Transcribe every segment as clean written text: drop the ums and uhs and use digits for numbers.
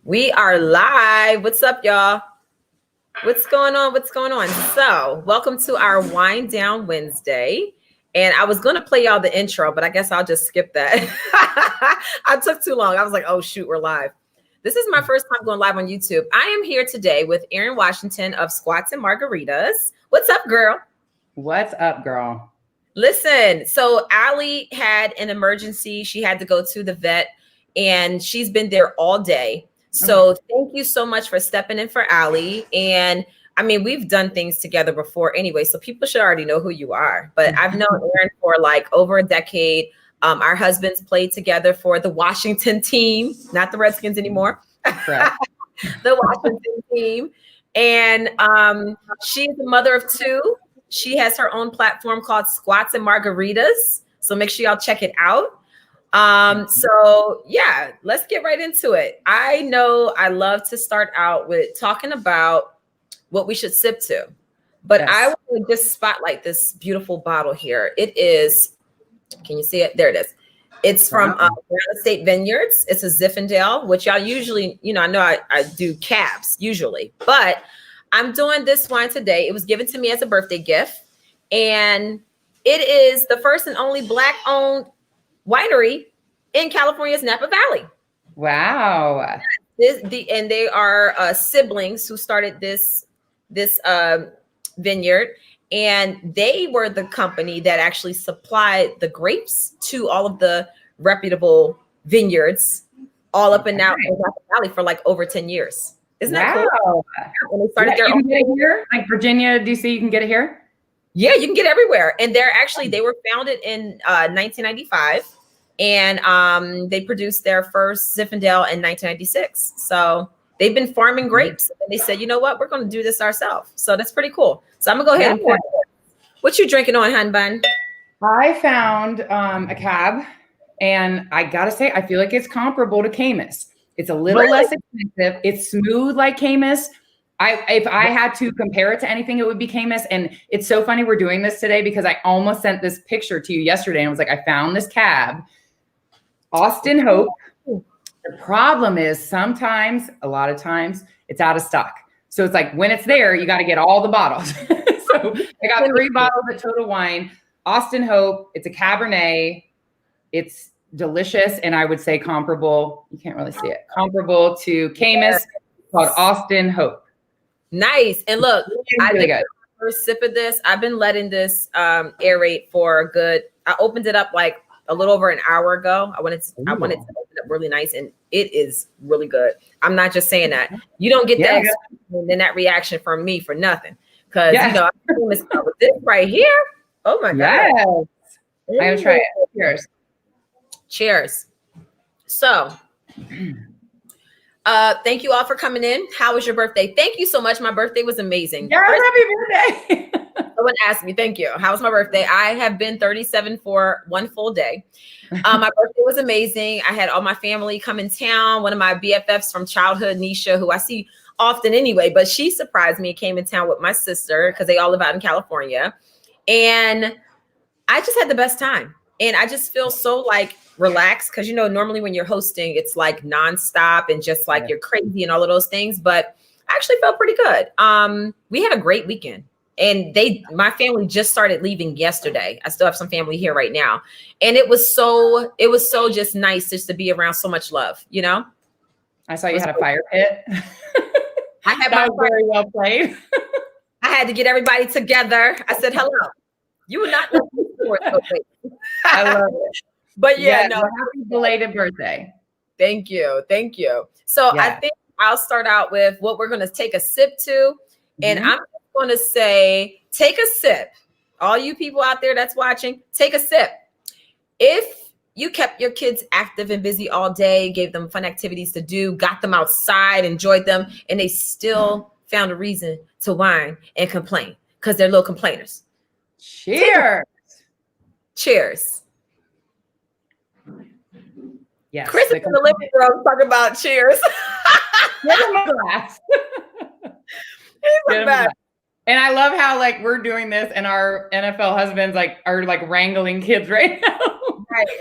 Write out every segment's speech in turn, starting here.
We are live. What's up, y'all? What's going on? What's going on? So, welcome to our Wind Down Wednesday. And I was going to play y'all the intro, but I guess I'll just skip that. I took too long. I was like, oh, shoot, we're live. This is my first time going live on YouTube. I am here today with Erin Washington of Squats and Margaritas. What's up, girl? What's up, girl? Listen, so Allie had an emergency. She had to go to the vet, and she's been there all day. So thank you so much for stepping in for Allie. And I mean, we've done things together before anyway, so people should already know who you are. But I've known Erin for like over a decade. Our husbands played together for the Washington team, not the Redskins anymore. Correct. The Washington team. And she's a mother of two. She has her own platform called Squats and Margaritas. So make sure y'all check it out. So yeah, let's get right into it. I know I love to start out with talking about what we should sip to, but yes. I want to just spotlight this beautiful bottle here. It is, can you see it? There it is. It's from Brown Estate Vineyards. It's a Zinfandel, which y'all usually, I know I do cabs usually, but I'm doing this wine today. It was given to me as a birthday gift, and it is the first and only Black-owned winery in California's Napa Valley. Wow. And they are siblings who started this vineyard, and they were the company that actually supplied the grapes to all of the reputable vineyards all up and down in Napa Valley for like over 10 years. Isn't that cool? And they started you can get it here, like Virginia, DC, you can get it here? Yeah, you can get it everywhere. And they were founded in 1995, and they produced their first Zinfandel in 1996. So they've been farming grapes, and they said, you know what, we're going to do this ourselves. So that's pretty cool. So I'm gonna go ahead and pour it. What you drinking on, hun bun? I found a cab, and I gotta say, I feel like it's comparable to Camus. It's a little less expensive. It's smooth like Camus. If I had to compare it to anything, it would be Camus. And it's so funny we're doing this today because I almost sent this picture to you yesterday. And I was like, I found this cab, Austin Hope. The problem is a lot of times, it's out of stock. So it's like when it's there, you got to get all the bottles. So I got 3 bottles at Total Wine. Austin Hope. It's a Cabernet. It's delicious, and I would say comparable. You can't really see it. Comparable to Camus, called Austin Hope. Nice. And look, I did the first sip of this. I've been letting this aerate for a good. I opened it up like a little over an hour ago. I wanted it to open up really nice, and it is really good. I'm not just saying that. You don't get that reaction from me for nothing, because I'm doing this with this right here. Oh my god! I am trying it. Cheers. Cheers. So, thank you all for coming in. How was your birthday? Thank you so much. My birthday was amazing. Yeah, happy birthday. Someone asked me, thank you. How was my birthday? I have been 37 for one full day. My birthday was amazing. I had all my family come in town. One of my BFFs from childhood, Nisha, who I see often anyway, but she surprised me, came in town with my sister because they all live out in California. And I just had the best time. And I just feel so like relaxed because, normally when you're hosting, it's like nonstop and just like you're crazy and all of those things. But I actually felt pretty good. We had a great weekend, and my family just started leaving yesterday. I still have some family here right now. And it was so just nice just to be around so much love, I saw you had a fire pit. I had that was very well played. I had to get everybody together. I said, hello. You would not know I love it. But happy belated birthday. Thank you. So I think I'll start out with what we're going to take a sip to. And I'm going to say, take a sip. All you people out there that's watching, take a sip. If you kept your kids active and busy all day, gave them fun activities to do, got them outside, enjoyed them, and they still found a reason to whine and complain because they're little complainers. Cheers. Cheers. Yes. Chris is in the living room talking about cheers. Get him a glass. And I love how like we're doing this and our NFL husbands are wrangling kids right now.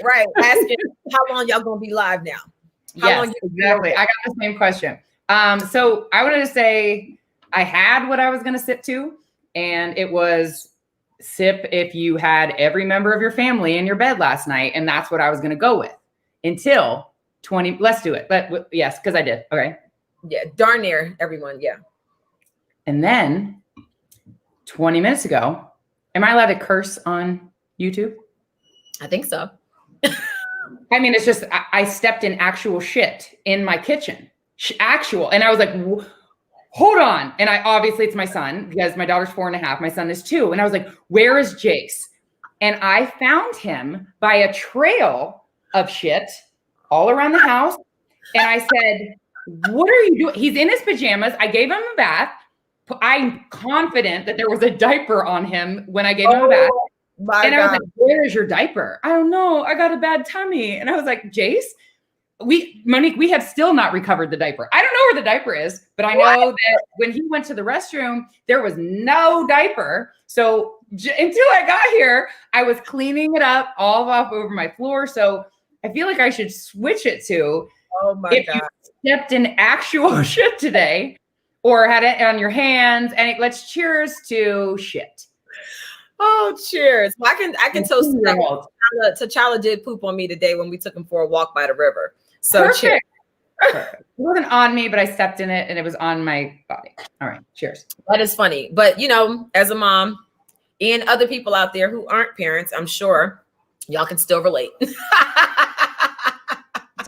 Right. Asking how long y'all gonna be live now. Yes, exactly. I got the same question. So I wanted to say I had what I was going to sip to, and it was sip if you had every member of your family in your bed last night, and that's what I was going to go with until 20. Let's do it. But yes, because I did. Okay. Yeah, darn near everyone. Yeah. And then 20 minutes ago, am I allowed to curse on YouTube? I think so. I mean, it's just, I stepped in actual shit in my kitchen. Actual. And I was like, hold on. And obviously it's my son because my daughter's 4.5. My son is 2. And I was like, where is Jace? And I found him by a trail of shit all around the house. And I said, what are you doing? He's in his pajamas. I gave him a bath. I'm confident that there was a diaper on him when I gave him a bath. And I was like, where is your diaper? I don't know. I got a bad tummy. And I was like, Jace, Monique, we have still not recovered the diaper. I don't know where the diaper is, but I know that when he went to the restroom, there was no diaper. So until I got here, I was cleaning it up all off over my floor. So I feel like I should switch it to, oh my God, you stepped in actual shit today or had it on your hands, and let's cheers to shit. Oh, cheers. Well, I can toast that. T'Challa did poop on me today when we took him for a walk by the river. So perfect. Cheers. Perfect. It wasn't on me, but I stepped in it and it was on my body. All right. Cheers. That is funny. But, as a mom and other people out there who aren't parents, I'm sure y'all can still relate.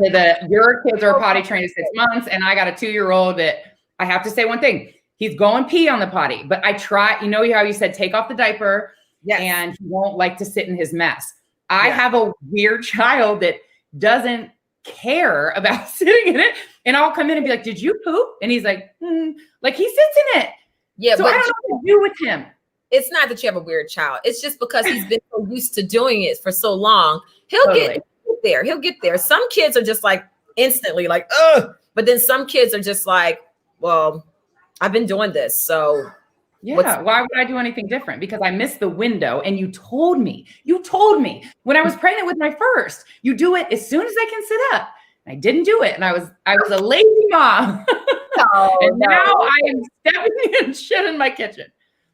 Your kids are potty trained at 6 months, and I got a 2-year-old that I have to say one thing. He's going pee on the potty, but I try, how you said, take off the diaper. Yes. And he won't like to sit in his mess. I have a weird child that doesn't care about sitting in it. And I'll come in and be like, did you poop? And he's like, like he sits in it. Yeah. So I don't know what to do with him. It's not that you have a weird child. It's just because he's been so used to doing it for so long. He'll get there. He'll get there. Some kids are just like instantly like, ugh. But then some kids are just like, well, I've been doing this. So yeah, why would I do anything different? Because I missed the window, and you told me when I was pregnant with my first, you do it as soon as I can sit up. And I didn't do it. And I was a lazy mom. And now I am stepping in shit in my kitchen.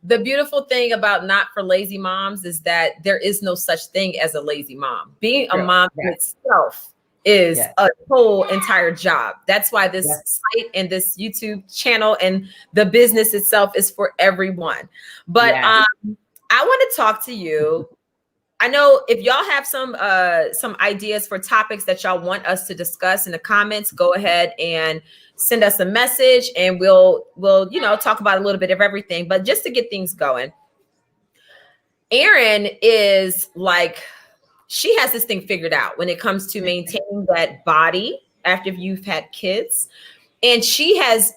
The beautiful thing about Not for Lazy Moms is that there is no such thing as a lazy mom. Being a mom itself is a whole entire job. That's why this site and this YouTube channel and the business itself is for everyone. But I want to talk to you. I know if y'all have some ideas for topics that y'all want us to discuss in the comments, go ahead and send us a message, and we'll talk about a little bit of everything. But just to get things going, Erin is like, she has this thing figured out when it comes to maintaining that body after you've had kids. And she has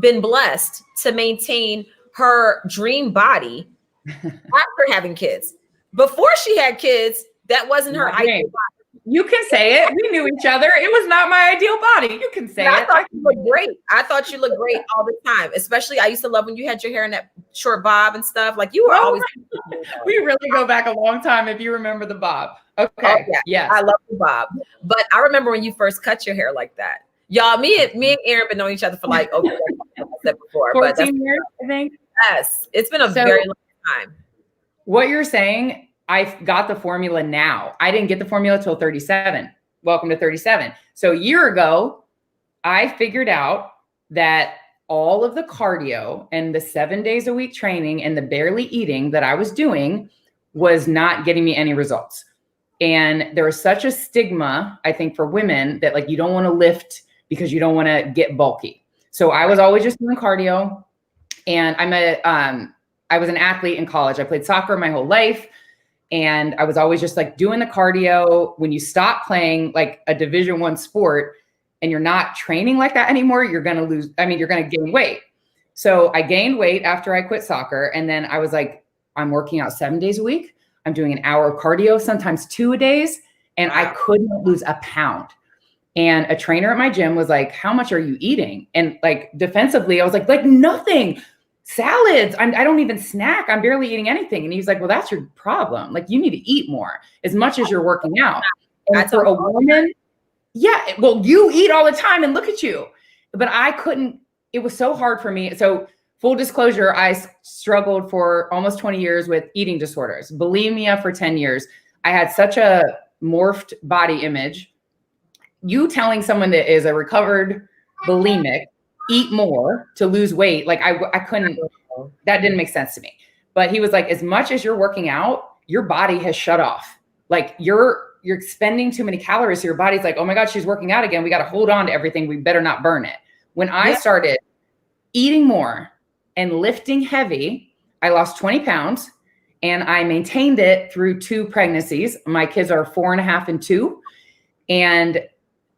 been blessed to maintain her dream body after having kids. Before she had kids, that wasn't her ideal body. You can say it. We knew each other. It was not my ideal body. You can say it. I thought you looked great. I thought you looked great all the time. Especially, I used to love when you had your hair in that short bob and stuff. Like you were always. We really go back a long time if you remember the bob. Okay. Oh, yeah. I love the bob. But I remember when you first cut your hair like that. Y'all, me and Erin been knowing each other for like I said before, 14 years, I think. Yes, it's been a very long time. What you're saying, I got the formula now. I didn't get the formula till 37. Welcome to 37. So a year ago, I figured out that all of the cardio and the 7 days a week training and the barely eating that I was doing was not getting me any results. And there was such a stigma, I think, for women that like you don't want to lift because you don't want to get bulky. So I was always just doing cardio. And I was an athlete in college. I played soccer my whole life. And I was always just like doing the cardio. When you stop playing like a Division I sport and you're not training like that anymore, you're going to lose. I mean, you're going to gain weight. So I gained weight after I quit soccer. And then I was like, I'm working out 7 days a week. I'm doing an hour of cardio, sometimes 2 a days. And I couldn't lose a pound. And a trainer at my gym was like, how much are you eating? And like defensively, I was like nothing. Salads. I don't even snack. I'm barely eating anything. And he's like, well, that's your problem. Like you need to eat more as much as you're working out. And for a woman, Yeah, well, you eat all the time and look at you. But I couldn't, it was so hard for me. So full disclosure, I struggled for almost 20 years with eating disorders, bulimia for 10 years. I had such a morphed body image. You telling someone that is a recovered bulimic, eat more to lose weight, like I couldn't, that didn't make sense to me. But he was like, as much as you're working out, your body has shut off. Like you're expending too many calories. So your body's like, oh my God, she's working out again. We got to hold on to everything. We better not burn it. When I started eating more and lifting heavy, I lost 20 pounds and I maintained it through 2 pregnancies. My kids are 4.5 and 2. And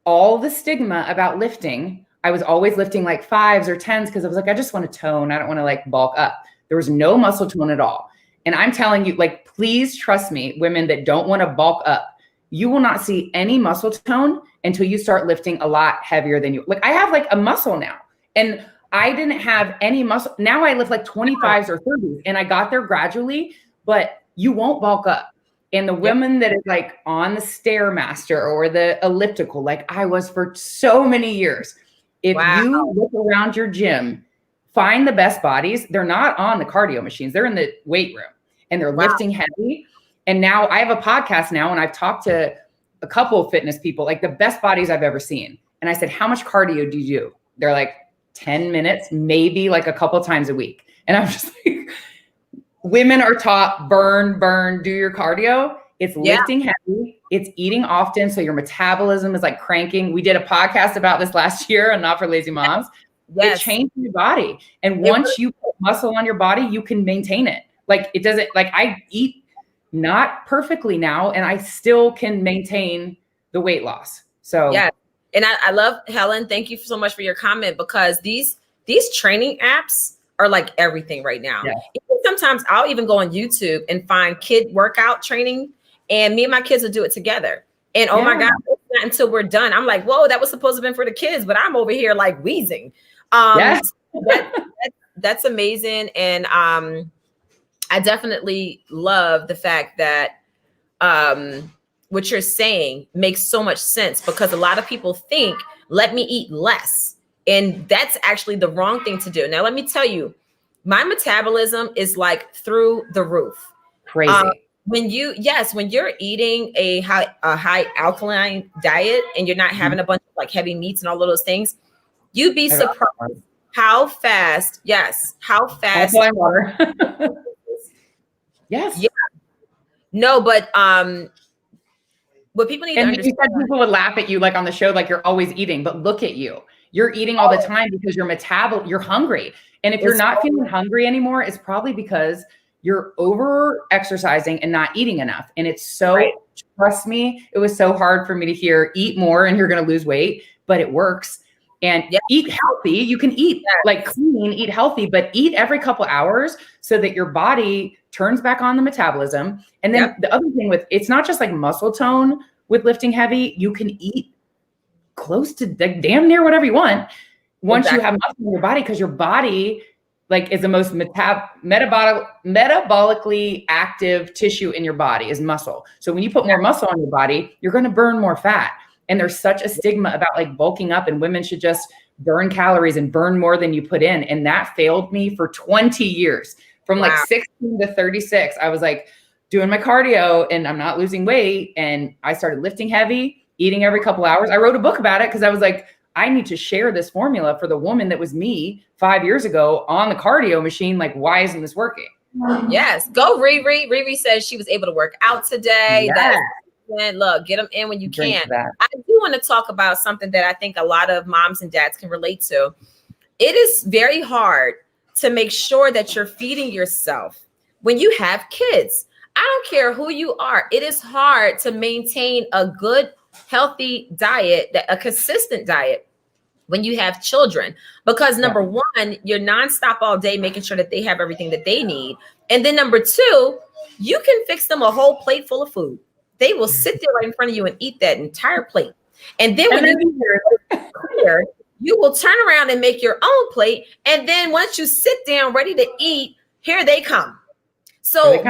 all the stigma about lifting, I was always lifting like 5s or 10s because I was like, I just want to tone. I don't want to like bulk up. There was no muscle tone at all. And I'm telling you, like, please trust me, women that don't want to bulk up, you will not see any muscle tone until you start lifting a lot heavier than you. Like I have like a muscle now and I didn't have any muscle. Now I lift like 25s or 30s and I got there gradually, but you won't bulk up. And the women that is like on the Stairmaster or the elliptical, like I was for so many years, if you look around your gym, find the best bodies. They're not on the cardio machines. They're in the weight room and they're lifting heavy. And now I have a podcast now and I've talked to a couple of fitness people, like the best bodies I've ever seen. And I said, how much cardio do you do? They're like 10 minutes, maybe like a couple times a week. And I'm just like, women are taught burn, do your cardio. It's lifting heavy. It's eating often. So your metabolism is like cranking. We did a podcast about this last year on Not for Lazy Moms. It changed your body. And once you put muscle on your body, you can maintain it. Like it doesn't, like I eat not perfectly now, and I still can maintain the weight loss. So yeah. And I love, Helen, thank you so much for your comment, because these training apps are like everything right now. Yeah. Sometimes I'll even go on YouTube and find kid workout training, and me and my kids will do it together. And oh my God, not until we're done. I'm like, whoa, that was supposed to have been for the kids, but I'm over here like wheezing. That's amazing. And I definitely love the fact that what you're saying makes so much sense, because a lot of people think, let me eat less. And that's actually the wrong thing to do. Now, let me tell you, my metabolism is like through the roof. Crazy. When you're eating a high alkaline diet and you're not having a bunch of like heavy meats and all of those things, you'd be surprised how fast. Water. Yes. Yeah. No, but what people need to understand. You said people would laugh at you like on the show, like you're always eating, but look at you. You're eating all the time because you're hungry. And if you're not feeling hungry anymore, it's probably because you're over exercising and not eating enough. And it's so, trust me, it was so hard for me to hear, eat more and you're going to lose weight, but it works. And eat healthy. You can eat like clean, eat healthy, but eat every couple hours so that your body turns back on the metabolism. And then the other thing with, it's not just like muscle tone with lifting heavy. You can eat close to damn near whatever you want once you have muscle in your body, because your body like is the most metabolically active tissue in your body is muscle. So when you put more muscle on your body, you're going to burn more fat. And there's such a stigma about like bulking up, and women should just burn calories and burn more than you put in. And that failed me for 20 years. From like 16 to 36, I was like doing my cardio and I'm not losing weight. And I started lifting heavy, eating every couple hours. I wrote a book about it because I was like, I need to share this formula for the woman that was me 5 years ago on the cardio machine. Like, why isn't this working? Yes. Go Riri. Riri says she was able to work out today. Yes. Look, get them in when you can. I do want to talk about something that I think a lot of moms and dads can relate to. It is very hard to make sure that you're feeding yourself when you have kids. I don't care who you are. It is hard to maintain a good, healthy diet, a consistent diet when you have children, because number one, you're nonstop all day making sure that they have everything that they need. And then number two, you can fix them a whole plate full of food. They will sit there right in front of you and eat that entire plate. And then when you're clear, you will turn around and make your own plate. And then once you sit down ready to eat, here they come. So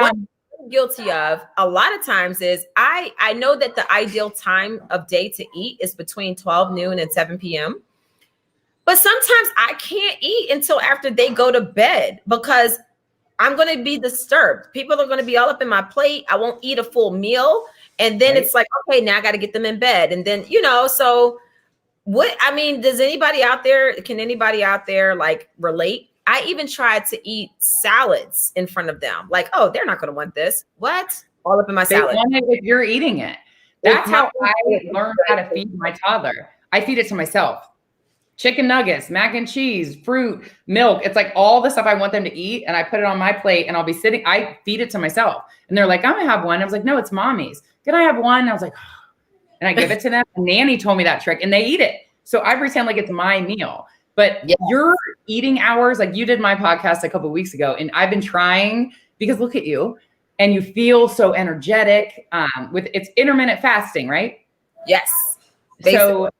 guilty of a lot of times is I know that the ideal time of day to eat is between 12 noon and 7 p.m. But sometimes I can't eat until after they go to bed because I'm going to be disturbed. People are going to be all up in my plate. I won't eat a full meal. And then it's like, okay, now I got to get them in bed. And then, so does anybody out there, can anybody out there like relate? I even tried to eat salads in front of them. Like, oh, they're not going to want this. What? All up in my salad. They want it if you're eating it. That's how I learned how to feed my toddler. I feed it to myself. Chicken nuggets, mac and cheese, fruit, milk. It's like all the stuff I want them to eat. And I put it on my plate and I'll be sitting, I feed it to myself. And they're like, I'm gonna have one. I was like, no, it's mommy's. Can I have one? And I was like, and I give it to them. And Nanny told me that trick and they eat it. So I pretend like it's my meal. But your eating hours, like you did my podcast a couple of weeks ago, and I've been trying because look at you and you feel so energetic with it's intermittent fasting, right? Yes. Basically. So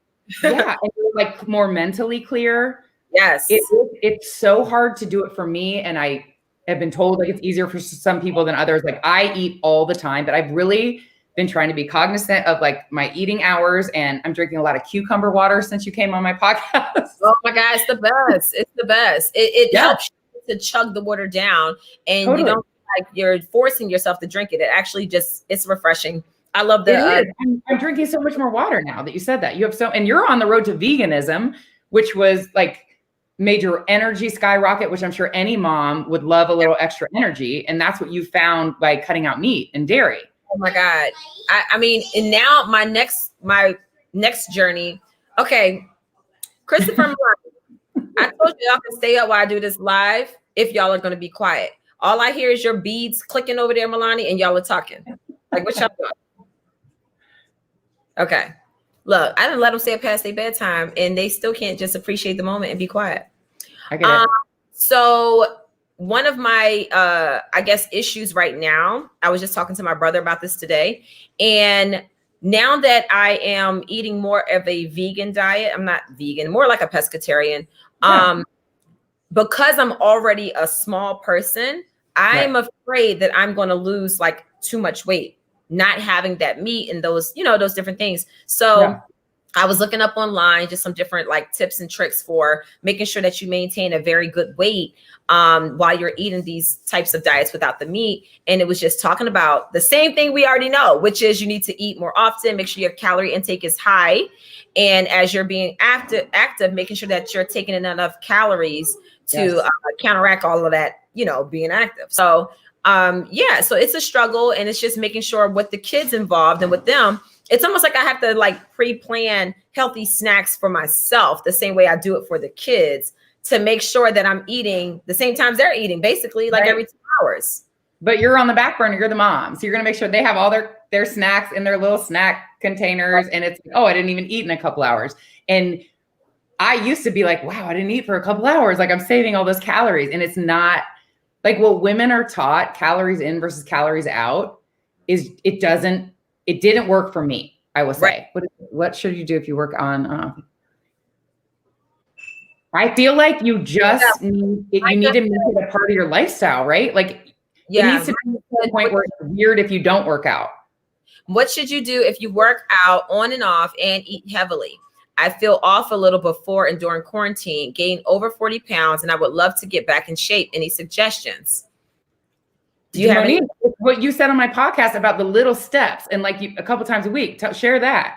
yeah, and you're like more mentally clear. Yes. It's so hard to do it for me. And I have been told like it's easier for some people than others. Like I eat all the time, but I've really been trying to be cognizant of like my eating hours, and I'm drinking a lot of cucumber water since you came on my podcast. Oh my God, it's the best. It's the best. It helps you to chug the water down, and you don't like you're forcing yourself to drink it. It actually it's refreshing. I love the. I'm drinking so much more water now that you said that. You have and you're on the road to veganism, which was like made your energy skyrocket, which I'm sure any mom would love a little extra energy, and that's what you found by cutting out meat and dairy. Oh my God. I mean, and now my next journey. Okay. Christopher, I told you y'all can stay up while I do this live if y'all are going to be quiet. All I hear is your beads clicking over there, Milani, and y'all are talking. Like, what y'all doing? Okay. Look, I didn't let them stay past their bedtime, and they still can't just appreciate the moment and be quiet. I get it. So one of my, I guess, issues right now, I was just talking to my brother about this today. And now that I am eating more of a vegan diet, I'm not vegan, more like a pescatarian. Because I'm already a small person, I'm afraid that I'm going to lose like too much weight, not having that meat and those, those different things. So I was looking up online, just some different like tips and tricks for making sure that you maintain a very good weight while you're eating these types of diets without the meat. And it was just talking about the same thing we already know, which is you need to eat more often, make sure your calorie intake is high. And as you're being active, making sure that you're taking in enough calories to counteract all of that, being active. So, so it's a struggle, and it's just making sure with the kids involved and with them, it's almost like I have to like pre-plan healthy snacks for myself the same way I do it for the kids to make sure that I'm eating the same times they're eating, basically like every 2 hours. But you're on the back burner, you're the mom. So you're going to make sure they have all their snacks in their little snack containers. And it's, I didn't even eat in a couple hours. And I used to be like, wow, I didn't eat for a couple hours. Like I'm saving all those calories. And it's not like what women are taught, calories in versus calories out, is it didn't work for me, I will say. What should you do if you work on? I feel like you just need to make it a part of your lifestyle, right? Like it needs to be to the point where it's weird if you don't work out. What should you do if you work out on and off and eat heavily? I feel off a little before and during quarantine, gained over 40 pounds, and I would love to get back in shape. Any suggestions? Do you have any? What you said on my podcast about the little steps and like a couple times a week, share that.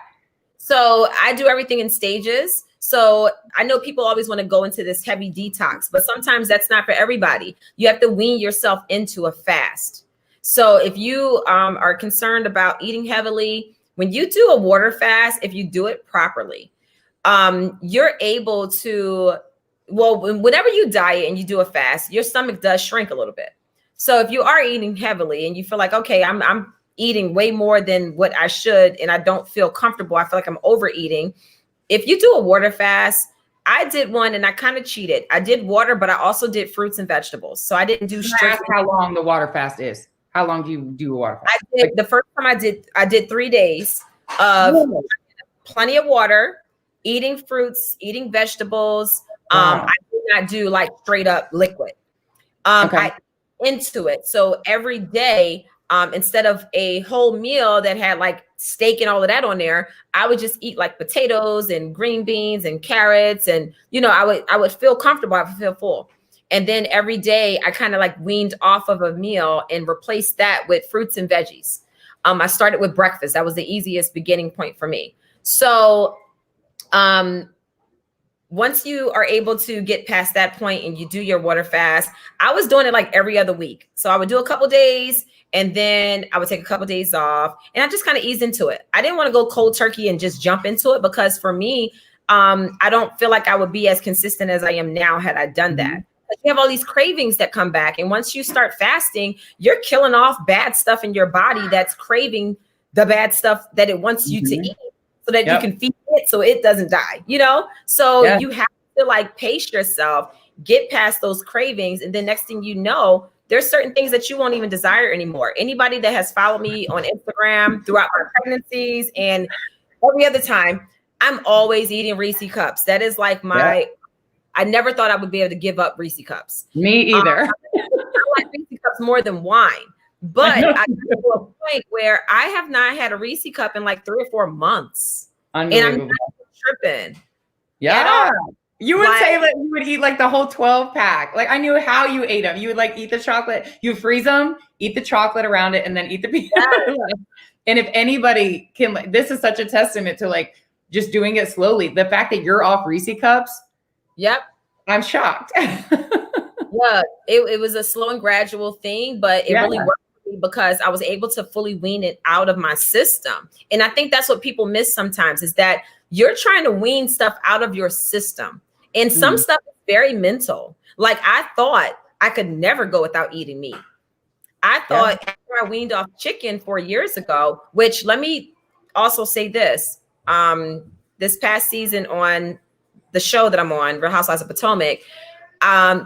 So I do everything in stages. So I know people always want to go into this heavy detox, but sometimes that's not for everybody. You have to wean yourself into a fast. So if you are concerned about eating heavily, when you do a water fast, if you do it properly, you're able to, whenever you diet and you do a fast, your stomach does shrink a little bit. So if you are eating heavily and you feel like, okay, I'm eating way more than what I should, and I don't feel comfortable, I feel like I'm overeating. If you do a water fast, I did one and I kind of cheated. I did water, but I also did fruits and vegetables. So I didn't do strict. How long the water fast is? How long do you do a water fast? The first time I did 3 days of plenty of water, eating fruits, eating vegetables. I did not do like straight up liquid. I into it. So every day instead of a whole meal that had like steak and all of that on there, I would just eat like potatoes and green beans and carrots. And, I would feel comfortable. I would feel full. And then every day I kind of like weaned off of a meal and replaced that with fruits and veggies. I started with breakfast. That was the easiest beginning point for me. So, once you are able to get past that point and you do your water fast, I was doing it like every other week. So I would do a couple days and then I would take a couple days off, and I just kind of eased into it. I didn't want to go cold turkey and just jump into it, because for me, I don't feel like I would be as consistent as I am now had I done that. You have all these cravings that come back. And once you start fasting, you're killing off bad stuff in your body that's craving the bad stuff that it wants you to eat, so that you can feed it so it doesn't die, So you have to like pace yourself, get past those cravings. And then next thing you know, there's certain things that you won't even desire anymore. Anybody that has followed me on Instagram throughout my pregnancies and every other time, I'm always eating Reese cups. That is like I never thought I would be able to give up Reese cups. Me either. I like Reese cups more than wine. But I got to a point where I have not had a Reese cup in like 3 or 4 months. And I'm not tripping. Yeah. You would say that you would eat like the whole 12 pack. Like, I knew how you ate them. You would like eat the chocolate, you freeze them, eat the chocolate around it, and then eat the peanut butter. And if anybody can, this is such a testament to like just doing it slowly. The fact that you're off Reese cups. Yep. I'm shocked. Yeah, it was a slow and gradual thing, but it really worked for me because I was able to fully wean it out of my system. And I think that's what people miss sometimes, is that you're trying to wean stuff out of your system. And some stuff is very mental. Like, I thought I could never go without eating meat. I thought after I weaned off chicken 4 years ago, which, let me also say this, this past season on the show that I'm on, Real Housewives of Potomac,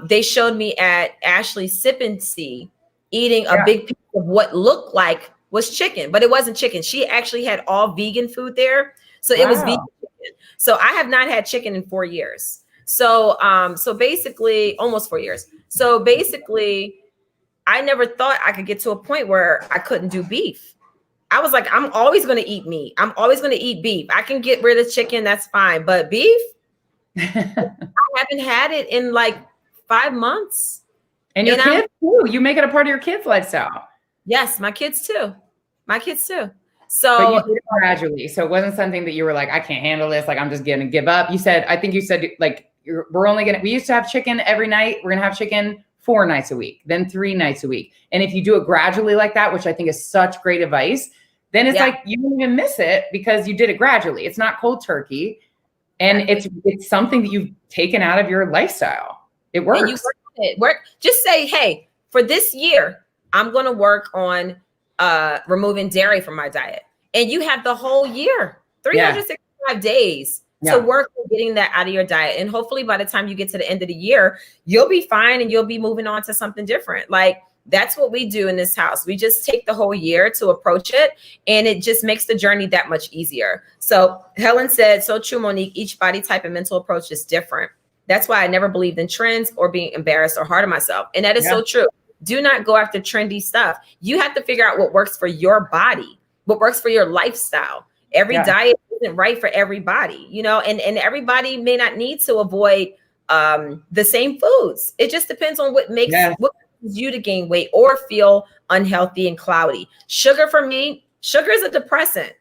they showed me at Ashley's Sip and See eating a big piece of what looked like was chicken, but it wasn't chicken. She actually had all vegan food there. So it was vegan chicken. So I have not had chicken in 4 years. So, so basically almost 4 years. So basically I never thought I could get to a point where I couldn't do beef. I was like, I'm always going to eat meat. I'm always going to eat beef. I can get rid of chicken. That's fine. But beef, I haven't had it in like 5 months. And your kids too. You make it a part of your kids' lifestyle. Yes, my kids too. So, but you did it gradually. So it wasn't something that you were like, I can't handle this. Like, I'm just going to give up. You said, I think you said like, we used to have chicken every night. We're going to have chicken 4 nights a week, then 3 nights a week. And if you do it gradually like that, which I think is such great advice, then it's like, you don't even miss it because you did it gradually. It's not cold turkey. And it's something that you've taken out of your lifestyle. It works. And you work. Just say, hey, for this year, I'm going to work on removing dairy from my diet. And you have the whole year, 365 days to work on getting that out of your diet. And hopefully by the time you get to the end of the year, you'll be fine and you'll be moving on to something different. Like, that's what we do in this house. We just take the whole year to approach it, and it just makes the journey that much easier. So Helen said, so true, Monique, each body type and mental approach is different. That's why I never believed in trends or being embarrassed or hard on myself. And that is so true. Do not go after trendy stuff. You have to figure out what works for your body, what works for your lifestyle. Every diet isn't right for everybody, and everybody may not need to avoid the same foods. It just depends on what makes what you to gain weight or feel unhealthy and cloudy. Sugar, for me, sugar is a depressant,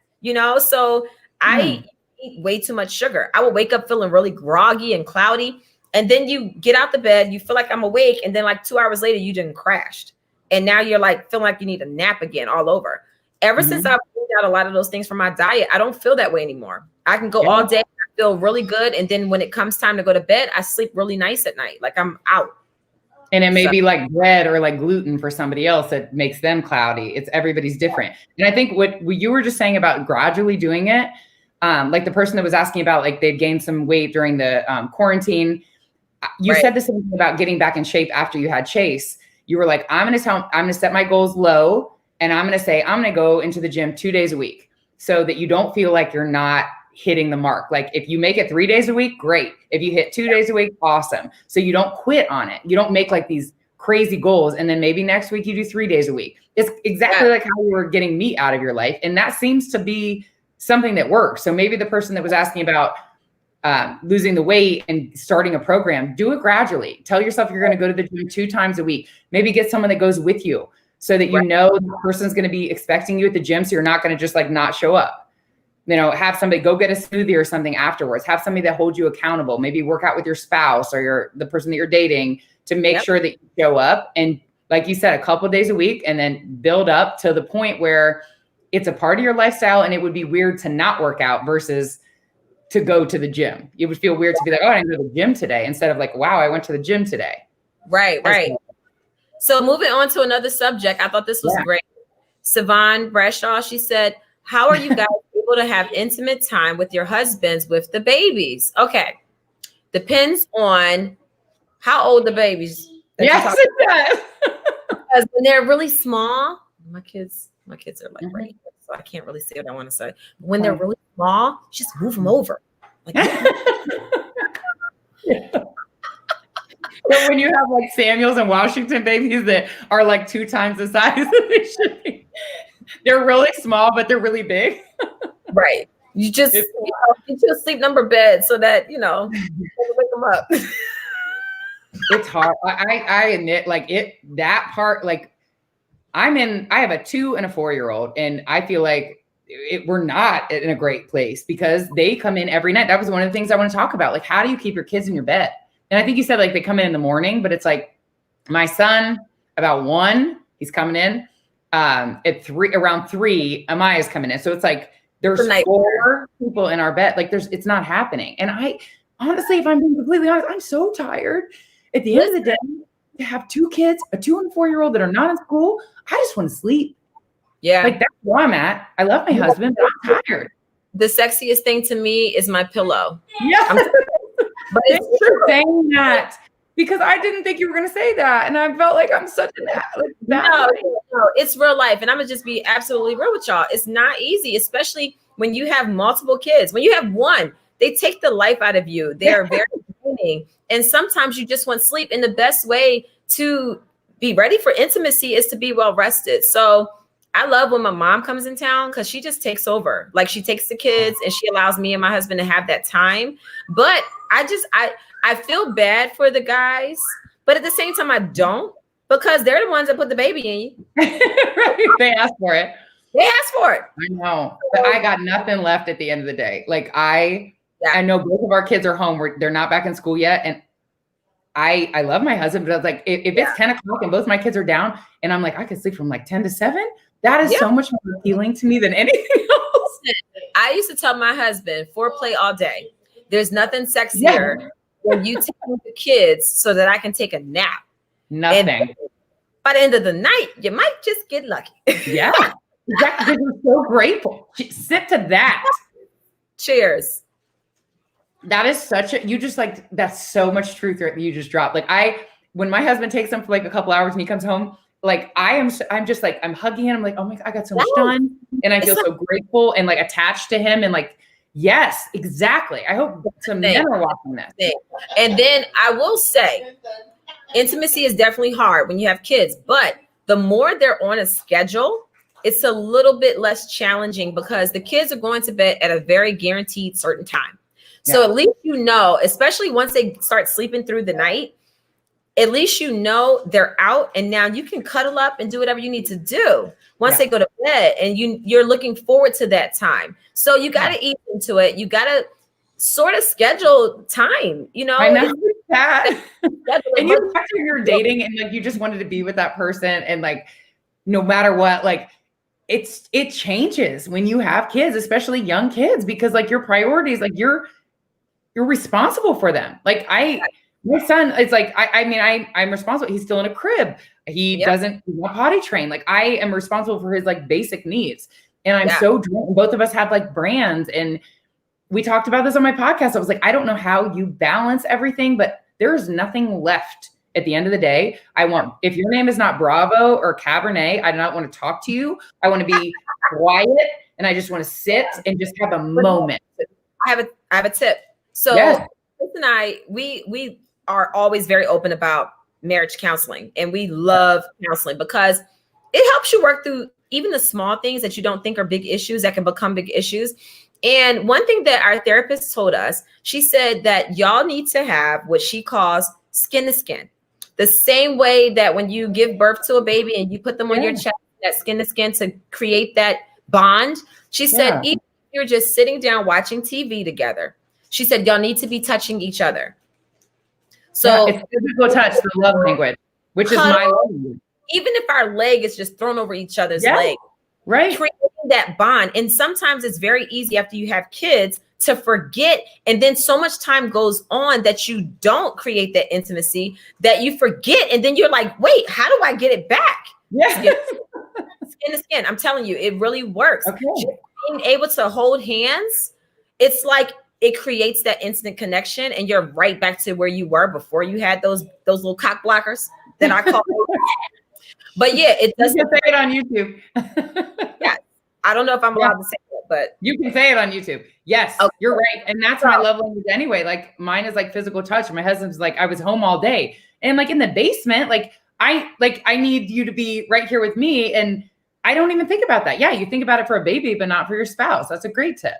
so I eat way too much sugar. I will wake up feeling really groggy and cloudy. And then you get out the bed, you feel like I'm awake. And then like 2 hours later, you didn't crashed. And now you're like, feeling like you need a nap again all over. Ever since I've pulled out a lot of those things from my diet, I don't feel that way anymore. I can go all day. I feel really good. And then when it comes time to go to bed, I sleep really nice at night. Like, I'm out. And it may be like bread or like gluten for somebody else that makes them cloudy. It's everybody's different. And I think what you were just saying about gradually doing it, like the person that was asking about, like, they'd gained some weight during the quarantine. You said the same thing about getting back in shape after you had Chase. You were like, I'm going to set my goals low, and I'm going to say, I'm going to go into the gym 2 days a week so that you don't feel like you're not hitting the mark. Like, if you make it 3 days a week, great. If you hit 2 days a week, awesome. So you don't quit on it. You don't make like these crazy goals. And then maybe next week you do 3 days a week. It's exactly like how you were getting meat out of your life. And that seems to be something that works. So maybe the person that was asking about losing the weight and starting a program, do it gradually. Tell yourself you're going to go to the gym 2 times a week. Maybe get someone that goes with you so that you know the person's going to be expecting you at the gym. So you're not going to just like not show up. You know, have somebody go get a smoothie or something afterwards. Have somebody that holds you accountable. Maybe work out with your spouse or the person that you're dating to make sure that you show up. And like you said, a couple of days a week, and then build up to the point where it's a part of your lifestyle. And it would be weird to not work out versus to go to the gym. It would feel weird to be like, oh, I didn't go to the gym today, instead of like, wow, I went to the gym today. Right. So moving on to another subject, I thought this was great. Savon Bradshaw, she said, how are you guys able to have intimate time with your husbands with the babies? Okay. Depends on how old the babies. Yes, it does. Because when they're really small, my kids are like right, so I can't really say what I want to say. But when they're really small, just move them over. Like, But when you have like Samuels and Washington babies that are like 2 times the size that they should be, they're really small, but they're really big. Right. You just get you a sleep number bed so that, you know, wake them up. It's hard. I admit, like that part, like I have a 2 and a 4-year-old, and I feel like we're not in a great place because they come in every night. That was one of the things I want to talk about. Like, how do you keep your kids in your bed? And I think you said like they come in the morning, but it's like my son about 1, he's coming in at 3, around 3, Amaya's coming in. So it's like, there's 4 people in our bed. Like it's not happening. And I honestly, if I'm being completely honest, I'm so tired at the end of the day to have 2 kids, a 2 and a 4-year-old that are not in school. I just want to sleep. Yeah. Like that's where I'm at. I love my husband, but I'm tired. The sexiest thing to me is my pillow. Yeah. But it's true saying that because I didn't think you were going to say that. And I felt like I'm such an no, it's real life. And I'm going to just be absolutely real with y'all. It's not easy, especially when you have multiple kids. When you have one, they take the life out of you. They are very draining. And sometimes you just want sleep. And the best way to be ready for intimacy is to be well rested. So I love when my mom comes in town because she just takes over. Like she takes the kids and she allows me and my husband to have that time. But I feel bad for the guys, but at the same time I don't, because they're the ones that put the baby in you. Right. They asked for it. I know, but I got nothing left at the end of the day. Like I know both of our kids are home. They're not back in school yet. And I love my husband, but I was like, if it's 10 o'clock and both my kids are down and I'm like, I could sleep from like 10 to 7. That is so much more appealing to me than anything else. I used to tell my husband, foreplay all day. There's nothing sexier than you taking the kids so that I can take a nap. Nothing. And by the end of the night, you might just get lucky. Yeah. Exactly. You're so grateful. Sit to that. Cheers. That is that's so much truth that you just dropped. Like when my husband takes him for like a couple hours and he comes home, like I'm just like, I'm hugging him. I'm like, oh my God, I got so much done. And I feel so grateful and like attached to him. And like, yes, exactly. I hope some men are watching this. And then I will say, intimacy is definitely hard when you have kids, but the more they're on a schedule, it's a little bit less challenging because the kids are going to bed at a very guaranteed certain time. So at least you know, especially once they start sleeping through the night, at least you know they're out and now you can cuddle up and do whatever you need to do once they go to bed, and you're looking forward to that time. So you got to eat into it. You got to sort of schedule time, you know. I know that. And you're dating and like you just wanted to be with that person, and like no matter what, like it changes when you have kids, especially young kids, because like your priorities, like you're responsible for them. Like my son is like, I'm responsible. He's still in a crib. He doesn't potty train. Like I am responsible for his like basic needs. And I'm so drained. Both of us have like brands. And we talked about this on my podcast. I was like, I don't know how you balance everything, but there's nothing left at the end of the day. If your name is not Bravo or Cabernet, I do not want to talk to you. I want to be quiet and I just want to sit and just have a moment. I have a tip. So Chris and I, we are always very open about marriage counseling, and we love counseling because it helps you work through even the small things that you don't think are big issues that can become big issues. And one thing that our therapist told us, she said that y'all need to have what she calls skin to skin. The same way that when you give birth to a baby and you put them on your chest, that skin to skin to create that bond. She said, even if you're just sitting down watching TV together, she said, y'all need to be touching each other. So it's physical touch, the love language, which is my love language. Even if our leg is just thrown over each other's leg, right? Creating that bond. And sometimes it's very easy after you have kids to forget. And then so much time goes on that you don't create that intimacy that you forget. And then you're like, wait, how do I get it back? Yes. Skin to skin. I'm telling you, it really works. Okay. Just being able to hold hands, it's like it creates that instant connection, and you're right back to where you were before you had those little cock blockers that I call. But yeah, it does. You can say it on YouTube. Yeah, I don't know if I'm allowed to say it, but you can say it on YouTube. Yes, you're right, and that's my love language anyway. Like mine is like physical touch. My husband's like, I was home all day, and like in the basement, like I need you to be right here with me, and I don't even think about that. Yeah, you think about it for a baby, but not for your spouse. That's a great tip.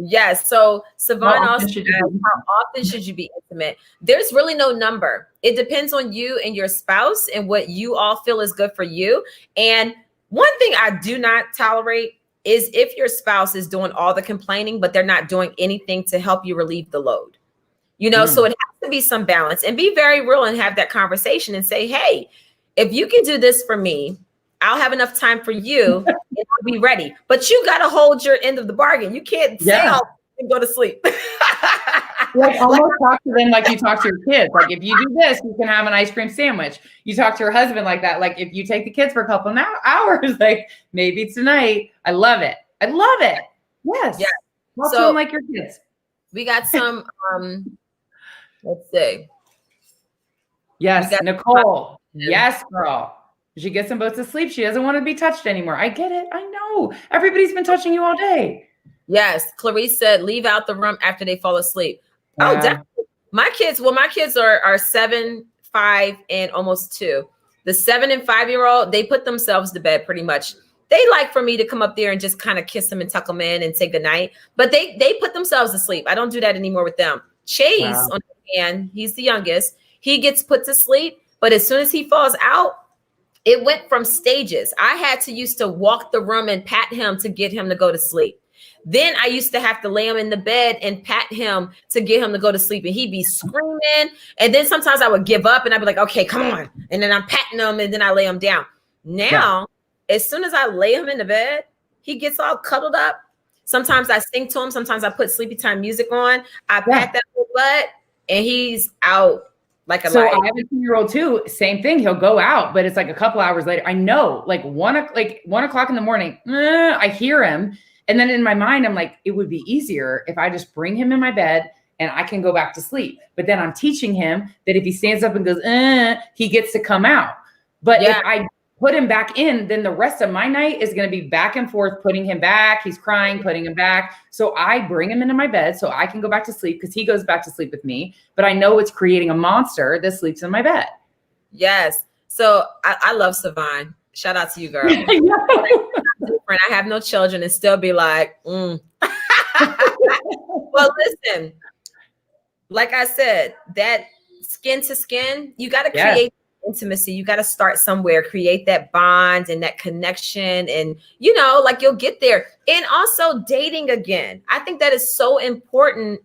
Yes. So Savon also asked, how often should you be intimate? There's really no number. It depends on you and your spouse and what you all feel is good for you. And one thing I do not tolerate is if your spouse is doing all the complaining, but they're not doing anything to help you relieve the load. You know, so it has to be some balance, and be very real and have that conversation and say, hey, if you can do this for me, I'll have enough time for you and I'll be ready. But you got to hold your end of the bargain. You can't say, oh, and go to sleep. Like almost talk to them like you talk to your kids. Like if you do this, you can have an ice cream sandwich. You talk to your husband like that. Like if you take the kids for a couple of hours, like maybe tonight. I love it. I love it. Yes. Yeah. Talk to them like your kids. We got some, let's see. Yes, Nicole. Yes, girl. She gets them both to sleep. She doesn't want to be touched anymore. I get it. I know. Everybody's been touching you all day. Yes. Clarice said, leave out the room after they fall asleep. Oh, definitely. My kids are 7, 5, and almost 2. The 7 and 5-year-old, they put themselves to bed pretty much. They like for me to come up there and just kind of kiss them and tuck them in and say goodnight. But they put themselves to sleep. I don't do that anymore with them. Chase, on the hand, he's the youngest. He gets put to sleep. But as soon as he falls out, it went from stages. I had to used to walk the room and pat him to get him to go to sleep. Then I used to have to lay him in the bed and pat him to get him to go to sleep. And he'd be screaming. And then sometimes I would give up and I'd be like, okay, come on. And then I'm patting him and then I lay him down. Now, as soon as I lay him in the bed, he gets all cuddled up. Sometimes I sing to him. Sometimes I put sleepy time music on. I pat that little butt and he's out. Like a light. I have a 2-year-old too. Same thing. He'll go out, but it's like a couple hours later. I know, like 1 o'clock in the morning. I hear him, and then in my mind, I'm like, it would be easier if I just bring him in my bed and I can go back to sleep. But then I'm teaching him that if he stands up and goes, he gets to come out. But if I put him back in, then the rest of my night is going to be back and forth, putting him back. He's crying, putting him back. So I bring him into my bed so I can go back to sleep because he goes back to sleep with me. But I know it's creating a monster that sleeps in my bed. Yes. So I love Savon. Shout out to you, girl. I have no children and still be like, Well, listen, like I said, that skin to skin, you got to create intimacy. You got to start somewhere, create that bond and that connection, and like you'll get there. And also dating again. I think that is so important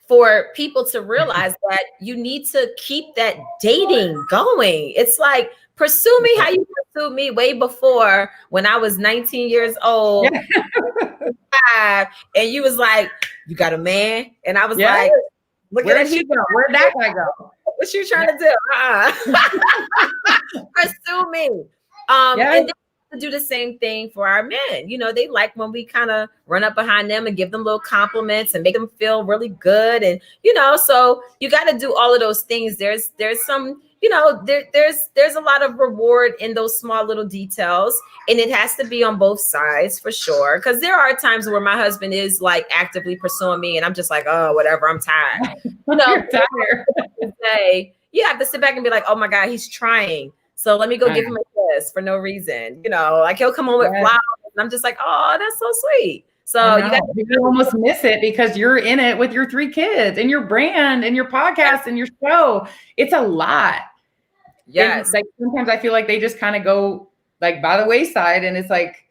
for people to realize that you need to keep that dating going. It's like, pursue me how you pursued me way before when I was 19 years old. And you was like, you got a man? And I was like, look at that. Where'd that guy go? What you trying to do? Pursue me. And then to do the same thing for our men. They like when we kind of run up behind them and give them little compliments and make them feel really good. And, so you got to do all of those things. There's some, there's a lot of reward in those small little details, and it has to be on both sides for sure. Cause there are times where my husband is like actively pursuing me and I'm just like, oh, whatever, I'm tired. You're tired. Say, you have to sit back and be like, oh my God, he's trying. So let me go give him a kiss for no reason. Like he'll come home with flowers. And I'm just like, oh, that's so sweet. So you almost miss it because you're in it with your 3 kids and your brand and your podcast and your show. It's a lot. Yes. And, like sometimes I feel like they just kind of go like by the wayside, and it's like,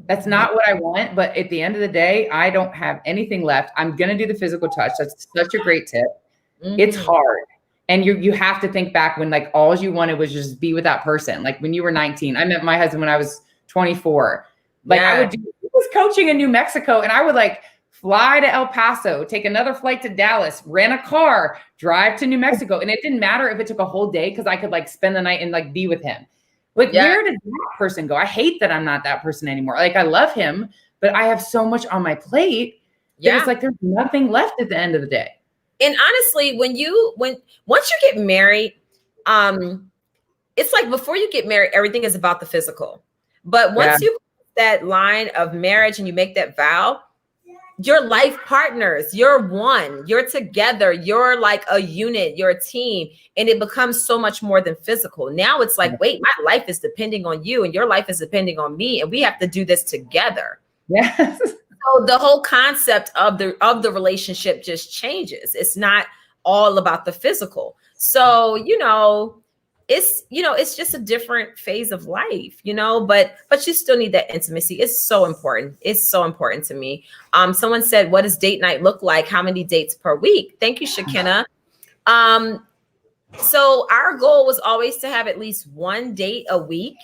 that's not what I want. But at the end of the day, I don't have anything left. I'm going to do the physical touch. That's such a great tip. It's hard. And you have to think back when like all you wanted was just be with that person. Like when you were 19, I met my husband when I was 24. Like I was coaching in New Mexico, and I would like fly to El Paso, take another flight to Dallas, rent a car, drive to New Mexico. And it didn't matter if it took a whole day because I could like spend the night and like be with him. Like where did that person go? I hate that I'm not that person anymore. Like I love him, but I have so much on my plate that it's like there's nothing left at the end of the day. And honestly, once you get married, it's like before you get married, everything is about the physical. But once you cross that line of marriage and you make that vow, you're life partners, you're one, you're together, you're like a unit, you're a team, and it becomes so much more than physical. Now it's like, wait, my life is depending on you and your life is depending on me, and we have to do this together. Yes. So the whole concept of the relationship just changes. It's not all about the physical. So, it's just a different phase of life, but you still need that intimacy. It's so important. It's so important to me. Someone said, what does date night look like? How many dates per week? Thank you, Shakina. So our goal was always to have at least 1 date a week,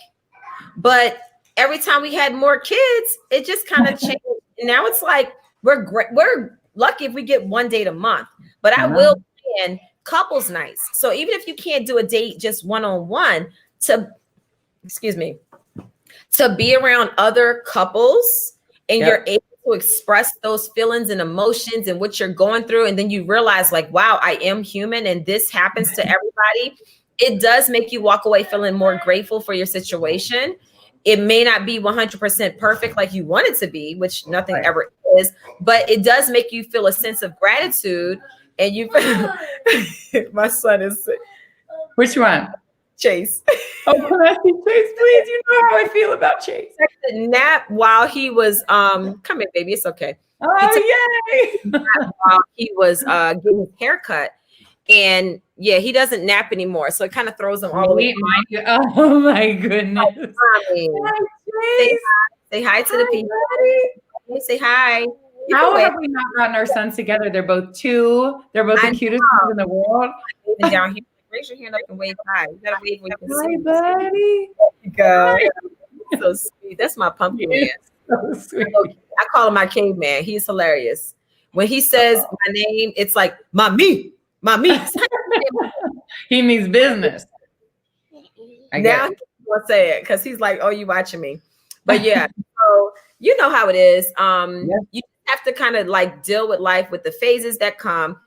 but every time we had more kids, it just kind of changed. And now it's like, we're lucky if we get 1 date a month, but I will plan couples nights. So even if you can't do a date just one-on-one, to be around other couples and you're able to express those feelings and emotions and what you're going through. And then you realize like, wow, I am human and this happens to everybody. It does make you walk away feeling more grateful for your situation. It may not be 100% perfect like you want it to be, which nothing ever is, but it does make you feel a sense of gratitude. And you, my son is. Which one? Chase. Oh, can I see Chase, please? You know how I feel about Chase. He took a nap while he was, come here, baby. It's okay. Oh, yay. While he was getting his haircut. And he doesn't nap anymore. So it kind of throws him all the way. Oh my goodness. Say hi to the people. Say hi. How have we not gotten our sons together? They're both 2. They're both the cutest kids in the world. Even down here, raise your hand up and wave hi. You gotta wave when you can see. Hi, buddy. Go. So sweet. That's my pumpkin man. So sweet. I call him my caveman. He's hilarious. When he says my name, it's like mommy. He means business. Now he'll say it because he's like, oh, you watching me. But so you know how it is. You have to kind of like deal with life with the phases that come,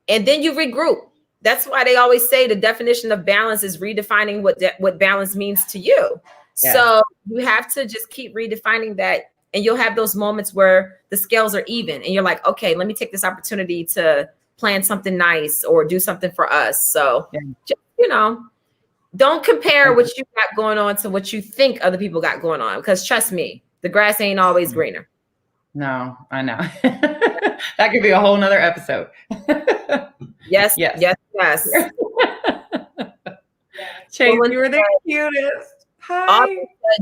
and then you regroup. That's why they always say the definition of balance is redefining what balance means to you. Yeah. So you have to just keep redefining that, and you'll have those moments where the scales are even and you're like, okay, let me take this opportunity to plan something nice or do something for us. So just, don't compare what you got going on to what you think other people got going on, because trust me, the grass ain't always greener. No, I know. That could be a whole nother episode. Yes. Chase, you were the cutest. Hi.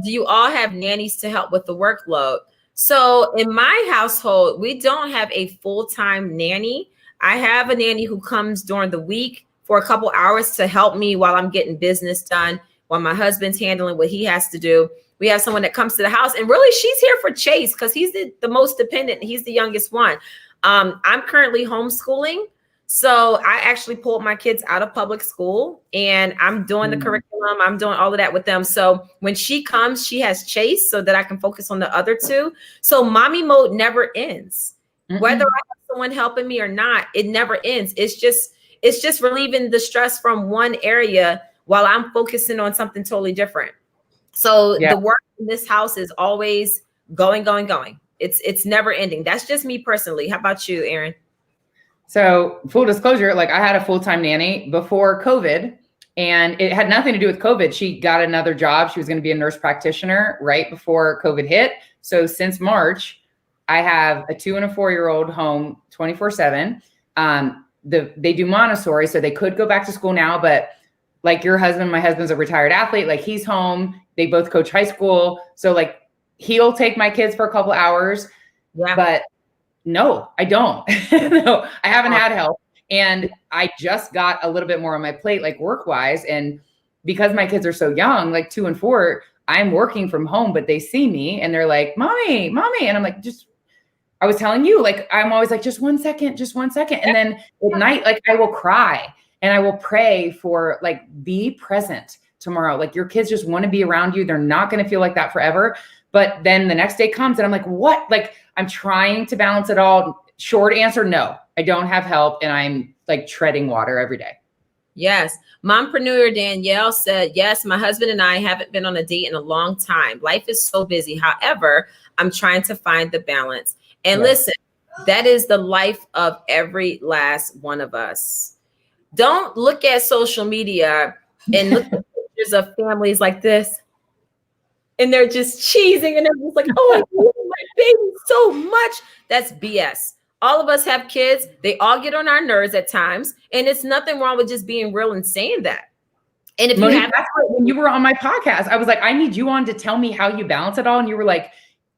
Do you all have nannies to help with the workload? So in my household, we don't have a full-time nanny. I have a nanny who comes during the week for a couple hours to help me while I'm getting business done, while my husband's handling what he has to do. We have someone that comes to the house, and really she's here for Chase because he's the most dependent. He's the youngest one. I'm currently homeschooling. So I actually pulled my kids out of public school and I'm doing the curriculum. I'm doing all of that with them. So when she comes, she has Chase so that I can focus on the other 2. So mommy mode never ends. Whether I have someone helping me or not, it never ends. It's just relieving the stress from one area while I'm focusing on something totally different. So the work in this house is always going. It's never ending. That's just me personally. How about you, Erin? So full disclosure, like I had a full-time nanny before COVID. And it had nothing to do with COVID. She got another job. She was going to be a nurse practitioner right before COVID hit. So since March, I have a 2 and a 4-year-old home 24/7. They do Montessori, so they could go back to school now, but like your husband, my husband's a retired athlete. Like he's home. They both coach high school. So like he'll take my kids for a couple hours, but no, I don't. No, I haven't had help. And I just got a little bit more on my plate, like work wise. And because my kids are so young, like 2 and 4, I'm working from home, but they see me and they're like, mommy. And I'm like, I was telling you, like, I'm always like, just 1 second. And then at night, like I will cry and I will pray for like, be present tomorrow. Like your kids just want to be around you. They're not going to feel like that forever. But then the next day comes and I'm like, what? Like I'm trying to balance it all. Short answer, no, I don't have help. And I'm like treading water every day. Yes. Mompreneur Danielle said, yes, my husband and I haven't been on a date in a long time. Life is so busy. However, I'm trying to find the balance. And listen, that is the life of every last one of us. Don't look at social media and look at pictures of families like this. And they're just cheesing and they're just like, oh, I love my baby so much. That's BS. All of us have kids. They all get on our nerves at times. And it's nothing wrong with just being real and saying that. And if Monique, you have, that's why when you were on my podcast, I was like, I need you on to tell me how you balance it all. And you were like,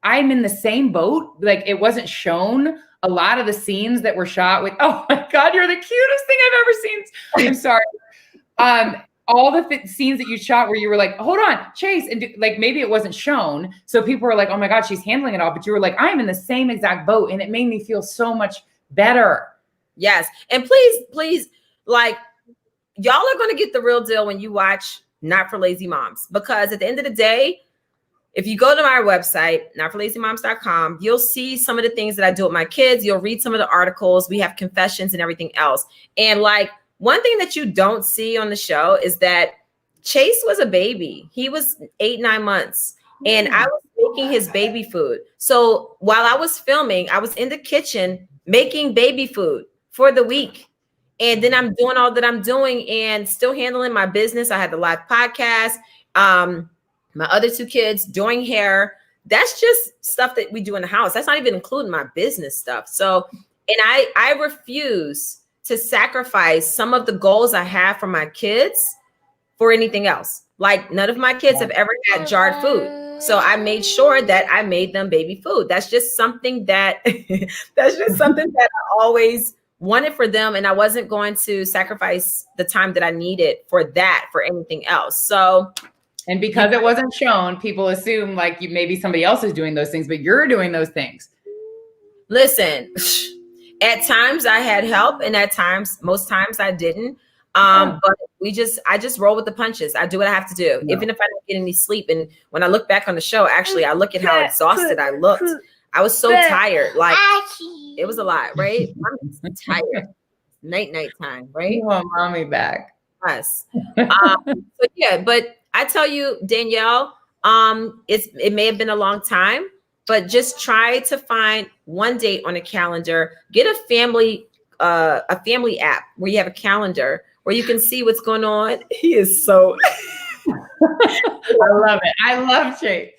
I'm in the same boat. Like it wasn't shown. A lot of the scenes that were shot with, oh my God, you're the cutest thing I've ever seen. I'm sorry. All the scenes that you shot where you were like, hold on, Chase. And like, maybe it wasn't shown. So people were like, oh my God, she's handling it all. But you were like, I'm in the same exact boat. And it made me feel so much better. Yes. And please, like y'all are going to get the real deal when you watch Not for Lazy Moms, because at the end of the day, if you go to my website, notforlazymoms.com, you'll see some of the things that I do with my kids. You'll read some of the articles. We have confessions and everything else. And like, one thing that you don't see on the show is that Chase was a baby. He was 8-9 months and I was making his baby food. So while I was filming, I was in the kitchen making baby food for the week. And then I'm doing all that I'm doing and still handling my business. I had the live podcast, my other 2 kids doing hair. That's just stuff that we do in the house. That's not even including my business stuff. So, and I refuse to sacrifice some of the goals I have for my kids for anything else. Like none of my kids have ever had jarred food. So I made sure that I made them baby food. That's just something that I always wanted for them. And I wasn't going to sacrifice the time that I needed for that, for anything else. So, and because it wasn't shown, people assume like maybe somebody else is doing those things, but you're doing those things. Listen, at times I had help and at times, most times I didn't. But I just roll with the punches. I do what I have to do, even if I don't get any sleep. And when I look back on the show, actually, I look at how exhausted I looked. I was so tired. Like it was a lot, right? I'm tired. Night time, right? You want mommy back. Yes. So yeah, but I tell you, Danielle, it may have been a long time, but just try to find one date on a calendar. Get a family app where you have a calendar where you can see what's going on. He is so. I love it. I love Chase.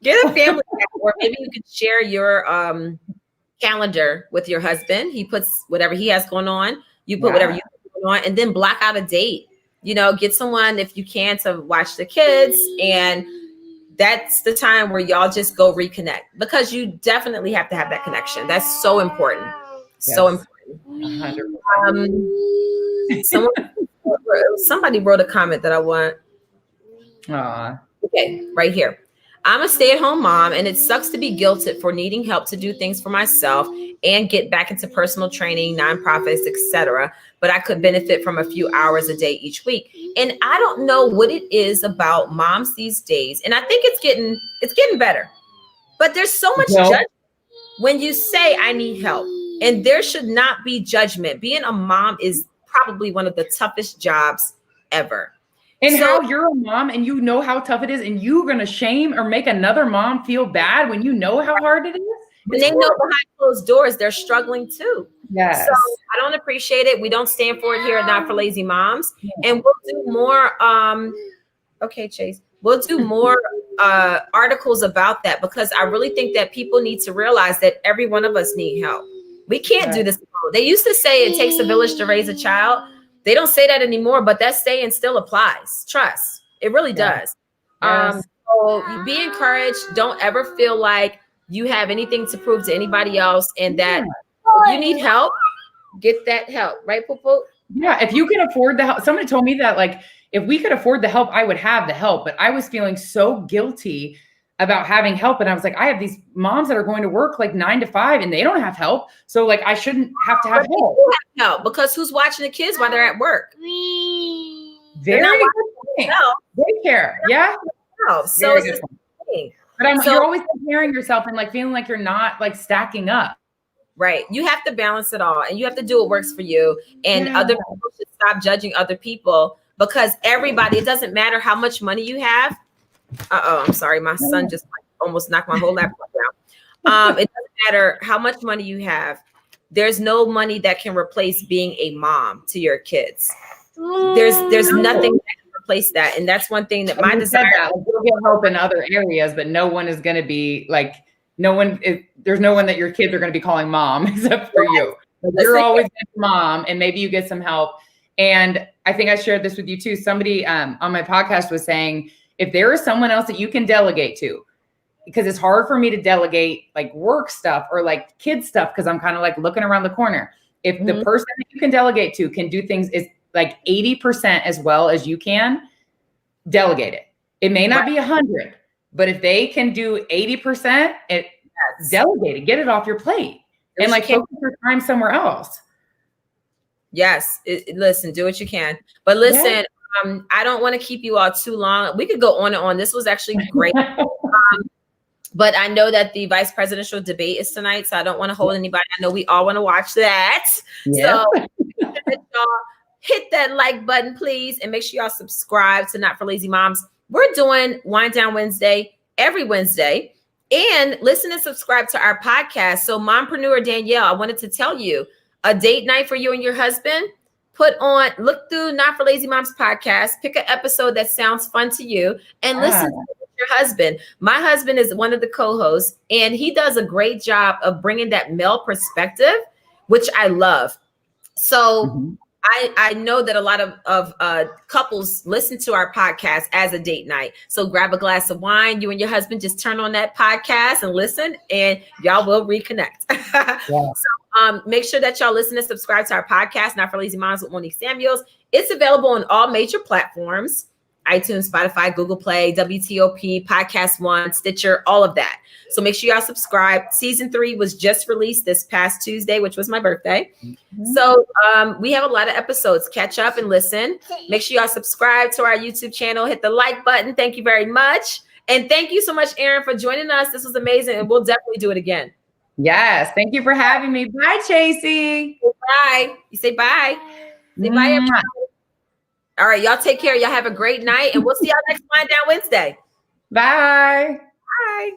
Get a family app, or maybe you could share your calendar with your husband. He puts whatever he has going on. You put whatever you have going on, and then block out a date. You know, get someone if you can to watch the kids, and that's the time where y'all just go reconnect, because you definitely have to have that connection. That's so important. Yes. So important. 100%. Somebody wrote a comment that I want. Okay, right here. I'm a stay-at-home mom, and it sucks to be guilted for needing help to do things for myself and get back into personal training, nonprofits, etc. But I could benefit from a few hours a day each week. And I don't know what it is about moms these days. And I think it's getting better. But there's so much judgment when you say I need help. And there should not be judgment. Being a mom is probably one of the toughest jobs ever. And so, how you're a mom and you know how tough it is, and you're going to shame or make another mom feel bad when you know how hard it is. And they know behind closed doors, they're struggling too. Yes. So I don't appreciate it. We don't stand for it here at Not for Lazy Moms. And we'll do more. Okay, Chase. We'll do more articles about that, because I really think that people need to realize that every one of us need help. We can't do this alone. They used to say it takes a village to raise a child. They don't say that anymore, but that saying still applies. Trust. It really does. So be encouraged. Don't ever feel like you have anything to prove to anybody else, and that if you need help, get that help. Right, Popo? Yeah, if you can afford the help. Somebody told me that, like, if we could afford the help, I would have the help. But I was feeling so guilty about having help. And I was like, I have these moms that are going to work like 9 to 5 and they don't have help. So like, I shouldn't have to have help. Because who's watching the kids while they're at work? Very good point. Daycare. Yeah. So it's the thing. But you're always comparing yourself and like feeling like you're not like stacking up. Right. You have to balance it all, and you have to do what works for you. And other people should stop judging other people, because everybody, it doesn't matter how much money you have. I'm sorry. My son just almost knocked my whole laptop down. It doesn't matter how much money you have. There's no money that can replace being a mom to your kids. There's nothing that can replace that. And that's one thing that my desire. You'll get help in other areas, but no one is going to be like, there's no one that your kids are going to be calling mom except for you. You're always mom, and maybe you get some help. And I think I shared this with you too. Somebody on my podcast was saying, if there is someone else that you can delegate to, because it's hard for me to delegate like work stuff or like kid stuff, because I'm kind of like looking around the corner. If the person that you can delegate to can do things is like 80% as well as you can, delegate it. It may not be 100, but if they can do 80%, delegate it, get it off your plate, and like focus your time somewhere else. Yes. Listen, do what you can. But listen, I don't want to keep you all too long. We could go on and on. This was actually great. But I know that the vice presidential debate is tonight, so I don't want to hold anybody. I know we all want to watch that. Yeah. So y'all hit that like button, please, and make sure y'all subscribe to Not for Lazy Moms. We're doing Wind Down Wednesday every Wednesday. And listen and subscribe to our podcast. So Mompreneur Danielle, I wanted to tell you, a date night for you and your husband, look through Not for Lazy Moms podcast, pick an episode that sounds fun to you, and listen to your husband. My husband is one of the co-hosts, and he does a great job of bringing that male perspective, which I love. So I know that a lot of couples listen to our podcast as a date night. So grab a glass of wine, you and your husband just turn on that podcast and listen, and y'all will reconnect. So make sure that y'all listen and subscribe to our podcast, Not for Lazy Moms with Monique Samuels. It's available on all major platforms: iTunes, Spotify, Google Play, WTOP, Podcast One, Stitcher, all of that. So make sure y'all subscribe. Season 3 was just released this past Tuesday, which was my birthday. So we have a lot of episodes. Catch up and listen. Make sure y'all subscribe to our YouTube channel. Hit the like button. Thank you very much. And thank you so much, Erin, for joining us. This was amazing. And we'll definitely do it again. Yes. Thank you for having me. Bye, Chasey. Bye. You say bye. Say bye, everybody. All right. Y'all take care. Y'all have a great night. And we'll see y'all next Wind Down Wednesday. Bye. Bye.